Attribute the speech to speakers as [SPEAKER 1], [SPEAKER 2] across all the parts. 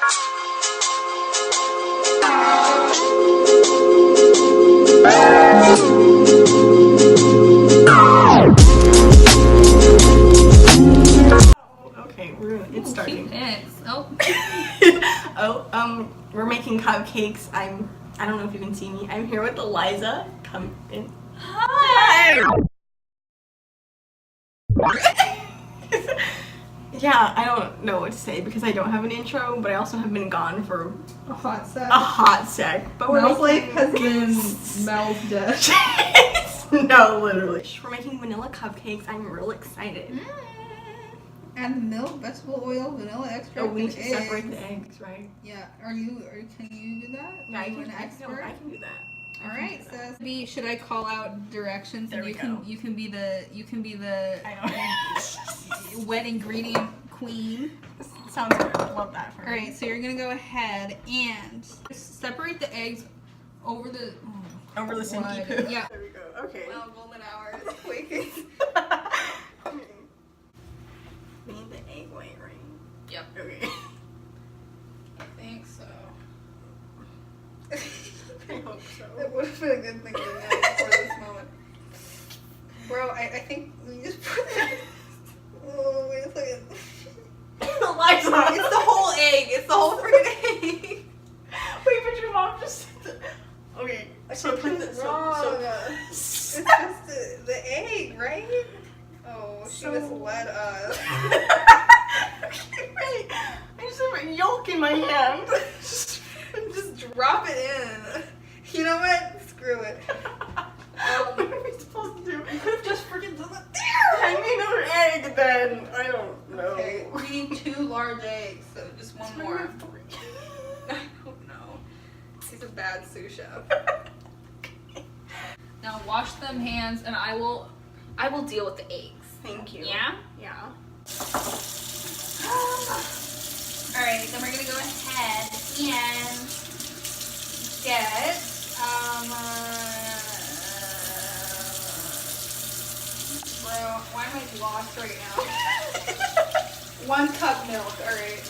[SPEAKER 1] Okay, it's starting.
[SPEAKER 2] Oh.
[SPEAKER 1] We're making cupcakes. I don't know if you can see me. I'm here with Eliza. Come in.
[SPEAKER 2] Hi.
[SPEAKER 1] Yeah, I don't know what to say because I don't have an intro, but I also have been gone for
[SPEAKER 2] a hot sec.
[SPEAKER 1] But we're
[SPEAKER 2] Mel's life
[SPEAKER 1] making...
[SPEAKER 2] has been Mel's dish.
[SPEAKER 1] No, literally. We're making vanilla cupcakes. I'm real excited.
[SPEAKER 2] And milk, vegetable oil, vanilla extract.
[SPEAKER 1] Oh, we need to
[SPEAKER 2] eggs.
[SPEAKER 1] separate the eggs, right?
[SPEAKER 2] Yeah. Can you do that?
[SPEAKER 1] Yeah,
[SPEAKER 2] Are you an expert?
[SPEAKER 1] I can do that.
[SPEAKER 2] All right, so should I call out directions?
[SPEAKER 1] There
[SPEAKER 2] and
[SPEAKER 1] we go.
[SPEAKER 2] You can be the
[SPEAKER 1] I know.
[SPEAKER 2] wet ingredient queen.
[SPEAKER 1] Sounds good. Love that.
[SPEAKER 2] All right, so you're gonna go ahead and separate the eggs over the
[SPEAKER 1] sinky poo.
[SPEAKER 2] Yeah.
[SPEAKER 1] There we go. Okay.
[SPEAKER 2] Well, golden hour is waking.
[SPEAKER 1] We need the egg white, right?
[SPEAKER 2] Yep.
[SPEAKER 1] Okay.
[SPEAKER 2] I think so.
[SPEAKER 1] I hope so.
[SPEAKER 2] It would have been a good thing to know before this moment. Bro, I think we just put it. Oh, wait a second.
[SPEAKER 1] Eliza!
[SPEAKER 2] It's the whole egg. It's the whole freaking egg.
[SPEAKER 1] Wait, but your mom just said that. Okay, so put the
[SPEAKER 2] It's just the egg, right? Oh, she misled us.
[SPEAKER 1] Wait, I just have a yolk in my hand.
[SPEAKER 2] Just drop it in. You know what? Screw it.
[SPEAKER 1] What are we supposed to do?
[SPEAKER 2] You could have just freaking done it there.
[SPEAKER 1] I need another egg then. I don't know.
[SPEAKER 2] Okay, we need 2 large eggs, so just one more. I don't know. He's a bad sous chef. Now wash them hands, and I will deal with the eggs.
[SPEAKER 1] Thank you.
[SPEAKER 2] Yeah?
[SPEAKER 1] Yeah.
[SPEAKER 2] Alright, then we're gonna go ahead and get bro, why am I lost right now? 1 cup milk, alright.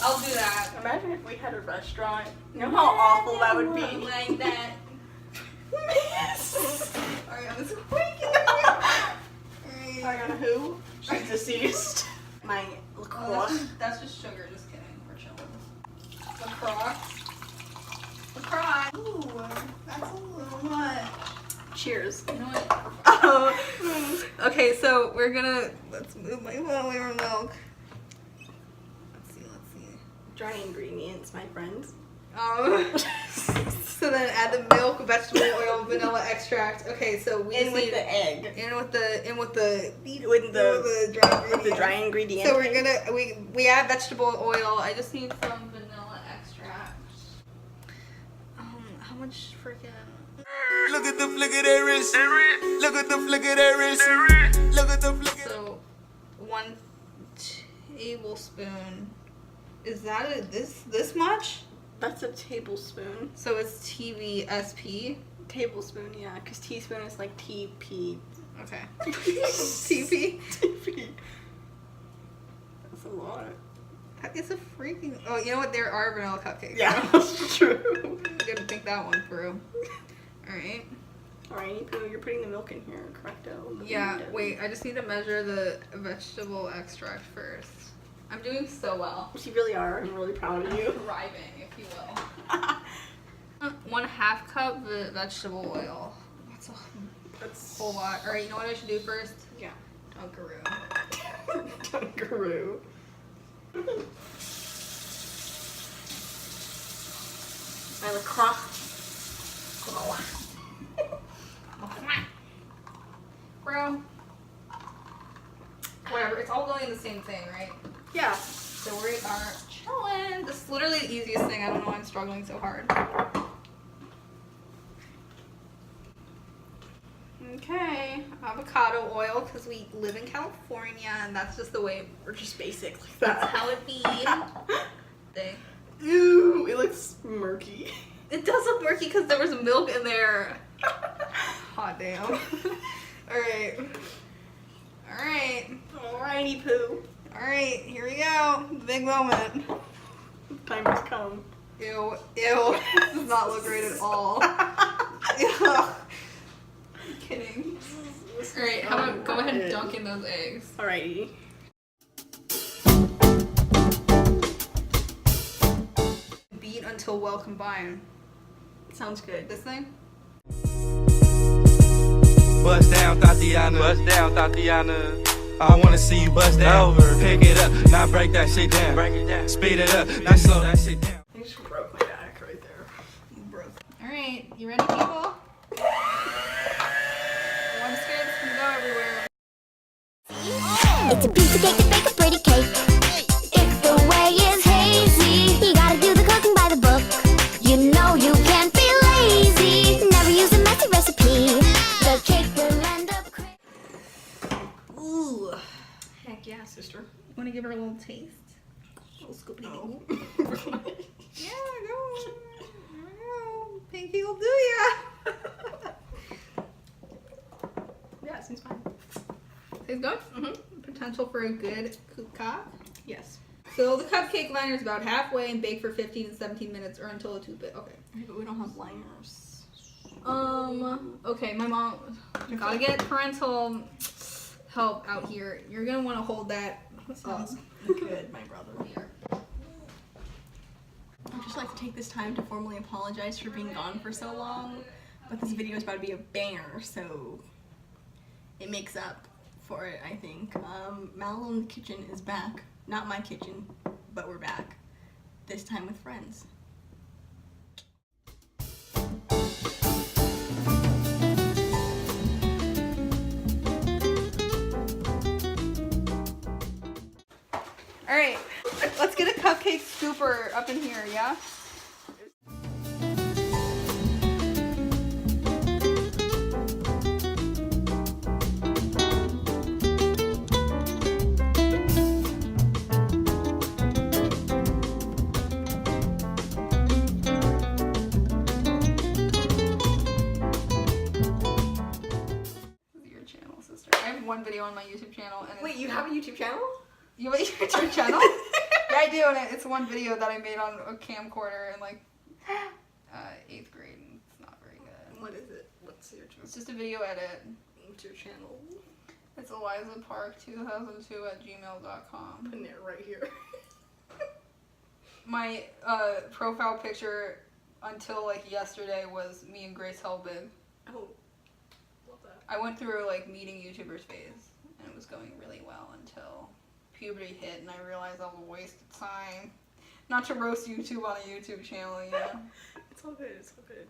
[SPEAKER 2] I'll do that.
[SPEAKER 1] Imagine if we had a restaurant. You know how awful that would be?
[SPEAKER 2] Like that. Alright, I'm squeaking.
[SPEAKER 1] Ariana who? She's deceased. My LaCroix.
[SPEAKER 2] That's just sugar, just kidding. We're chilling. LaCroix. LaCroix. Ooh, that's a little much.
[SPEAKER 1] Cheers.
[SPEAKER 2] You know what? Okay, so let's move my phone away from milk. Let's see.
[SPEAKER 1] Dry ingredients, my friends.
[SPEAKER 2] So then add the milk, vegetable oil, vanilla extract. Okay, so we
[SPEAKER 1] In with the egg.
[SPEAKER 2] In with the
[SPEAKER 1] dry ingredients.
[SPEAKER 2] So we're gonna we add vegetable oil. I just need some vanilla extract. How much freaking?
[SPEAKER 3] Look at the flick of their wrist. Look at the flick of their wrist. Look at the flick.
[SPEAKER 2] So 1 tablespoon. Is that this much?
[SPEAKER 1] That's a tablespoon.
[SPEAKER 2] So it's TVSP.
[SPEAKER 1] Tablespoon, yeah, because teaspoon is like TP.
[SPEAKER 2] Okay. TP.
[SPEAKER 1] TP. That's a lot.
[SPEAKER 2] That is a freaking. Oh, you know what? There are vanilla cupcakes.
[SPEAKER 1] Yeah, that's true.
[SPEAKER 2] I'm gonna think that one through. All right.
[SPEAKER 1] Alright, you're putting the milk in here, correcto?
[SPEAKER 2] Yeah. Wait. I just need to measure the vegetable extract first. I'm doing so well.
[SPEAKER 1] You really are. I'm really proud of you.
[SPEAKER 2] Thriving, if you will. 1/2 cup vegetable oil. That's a whole lot. All right. You know what I should do first?
[SPEAKER 1] Yeah.
[SPEAKER 2] Dunkaroo.
[SPEAKER 1] Dunkaroo. My LaCroix.
[SPEAKER 2] Bro. Whatever. It's all going in the same thing, right?
[SPEAKER 1] Yeah.
[SPEAKER 2] So we are chilling. This is literally the easiest thing. I don't know why I'm struggling so hard. Okay. Avocado oil, because we live in California, and that's just the way.
[SPEAKER 1] We're just basic like
[SPEAKER 2] That's
[SPEAKER 1] that.
[SPEAKER 2] how it be.
[SPEAKER 1] Ew, it looks murky.
[SPEAKER 2] It does look murky because there was milk in there. Hot damn. Alright. Alright.
[SPEAKER 1] Alrighty poo.
[SPEAKER 2] Alright, here we go. The big moment.
[SPEAKER 1] Time has come.
[SPEAKER 2] Ew. Ew. This does not look great at all. Ew. I'm kidding. Alright, how about go ahead and dunk in those eggs.
[SPEAKER 1] Alrighty.
[SPEAKER 2] Beat until well combined.
[SPEAKER 1] Sounds good.
[SPEAKER 2] This thing?
[SPEAKER 3] Bust down, Tatiana. Bust down, Tatiana. I wanna see you bust down. Over. Pick it up, now break that shit down. Break it down. Speed it up, now slow that shit down.
[SPEAKER 1] I just broke my back right there.
[SPEAKER 2] You broke. Alright, you ready, people? I'm scared it's gonna go everywhere.
[SPEAKER 4] It's a piece of cake to bake a pretty cake. If the way is hazy, you gotta do the cooking by the book. You know you can't be lazy. Never use a messy recipe. The cake will end up crazy.
[SPEAKER 1] Ooh. Heck yeah, sister.
[SPEAKER 2] You wanna give her a little taste? A little scoopity
[SPEAKER 1] Oh.
[SPEAKER 2] Yeah, go. There we go. Pinky will do ya.
[SPEAKER 1] Yeah, it seems fine.
[SPEAKER 2] Tastes good? Potential for a good cupcake.
[SPEAKER 1] Yes.
[SPEAKER 2] Fill the cupcake liners about halfway and bake for 15 to 17 minutes or until a toothpick. Okay.
[SPEAKER 1] But we don't have liners.
[SPEAKER 2] Okay, my mom gotta get parental help out here. You're gonna want to hold that.
[SPEAKER 1] Sounds good, my brother. I'd just like to take this time to formally apologize for being gone for so long, but this video is about to be a banger, so it makes up for it, I think. Mal in the kitchen is back. Not my kitchen, but we're back. This time with friends.
[SPEAKER 2] Alright, let's get a cupcake scooper up in here, yeah? Your channel, sister. I have one video on my YouTube channel and
[SPEAKER 1] Wait, you have a YouTube channel?
[SPEAKER 2] You have a YouTube channel? Yeah, I do, and it's one video that I made on a camcorder in like 8th grade, and it's not very good.
[SPEAKER 1] What is it? What's your channel?
[SPEAKER 2] It's just a video edit.
[SPEAKER 1] What's your channel?
[SPEAKER 2] It's Eliza Park 2002 at gmail.com.
[SPEAKER 1] Putting it right here.
[SPEAKER 2] My profile picture until like yesterday was me and Grace Helbig.
[SPEAKER 1] Oh, love that.
[SPEAKER 2] I went through like meeting YouTubers phase, and it was going really well until puberty hit, and I realized I was a waste of time. Not to roast YouTube on a YouTube channel, you know.
[SPEAKER 1] It's all good, it's all good.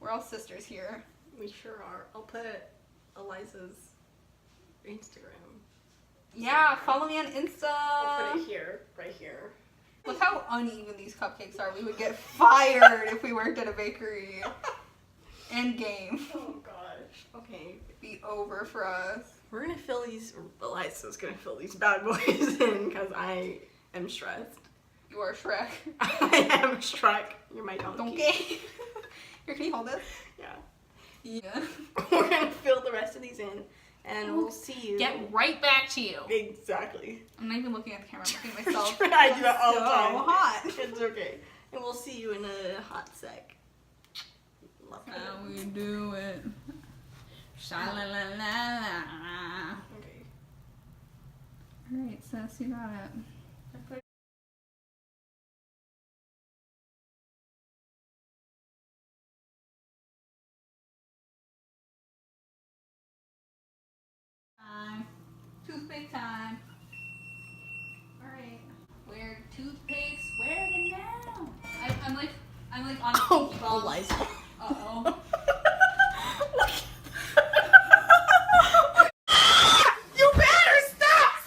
[SPEAKER 2] We're all sisters here.
[SPEAKER 1] We sure are. I'll put Eliza's Instagram.
[SPEAKER 2] Yeah, follow me on Insta.
[SPEAKER 1] I'll put it here, right here.
[SPEAKER 2] Look how uneven these cupcakes are. We would get fired if we worked at a bakery. End game.
[SPEAKER 1] Oh gosh. Okay.
[SPEAKER 2] It'd be over for us.
[SPEAKER 1] We're gonna fill these, Eliza's gonna fill these bad boys in because I am stressed.
[SPEAKER 2] You are Shrek.
[SPEAKER 1] I am Shrek. You're my donkey.
[SPEAKER 2] Donkey. Here, can you hold this?
[SPEAKER 1] Yeah.
[SPEAKER 2] Yeah.
[SPEAKER 1] We're gonna fill the rest of these in and we'll see you.
[SPEAKER 2] Get right back to you.
[SPEAKER 1] Exactly.
[SPEAKER 2] I'm not even looking at the camera. I'm looking at myself.
[SPEAKER 1] I do that all the
[SPEAKER 2] So
[SPEAKER 1] time.
[SPEAKER 2] hot.
[SPEAKER 1] It's okay. And we'll see you in a hot sec. Love you.
[SPEAKER 2] How we do it. Sha-la-la-la-la.
[SPEAKER 1] Okay.
[SPEAKER 2] Alright, sis, you got it. Time. Toothpick time. Alright. Where toothpicks? Where are they now? I'm like on a pinky bomb.
[SPEAKER 1] Eliza.
[SPEAKER 2] Uh-oh.
[SPEAKER 1] You better stop!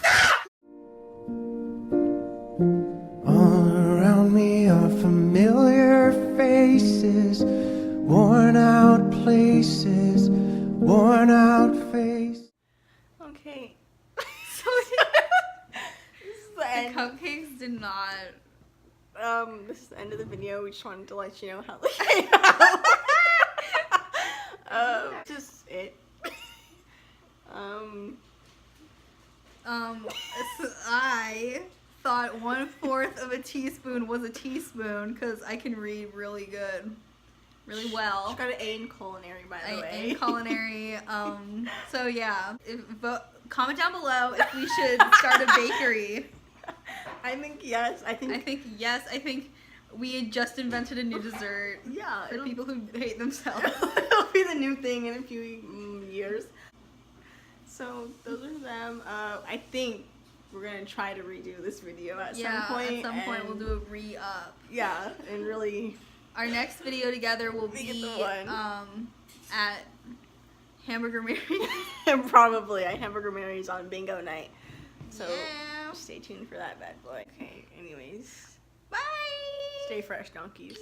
[SPEAKER 5] All around me are familiar faces, worn out places, worn out faces.
[SPEAKER 1] Okay. So this is the end.
[SPEAKER 2] Cupcakes did not.
[SPEAKER 1] This is the end of the video. We just wanted to let you know how they came out. Just it.
[SPEAKER 2] thought 1/4 of a teaspoon was a teaspoon because I can read really good. Really well.
[SPEAKER 1] She got an A in culinary, by the way.
[SPEAKER 2] In culinary. So yeah, comment down below if we should start a bakery.
[SPEAKER 1] I think yes. I think
[SPEAKER 2] yes. I think we had just invented a new dessert.
[SPEAKER 1] Yeah.
[SPEAKER 2] For people who hate themselves.
[SPEAKER 1] It'll be the new thing in a few years. So those are them. I think we're gonna try to redo this video at some point.
[SPEAKER 2] At some point we'll do a re-up.
[SPEAKER 1] Yeah, and really.
[SPEAKER 2] Our next video together will be at Hamburger Mary's.
[SPEAKER 1] And probably at Hamburger Mary's on bingo night. So
[SPEAKER 2] yeah.
[SPEAKER 1] Stay tuned for that bad boy. Okay, anyways.
[SPEAKER 2] Bye!
[SPEAKER 1] Stay fresh, donkeys.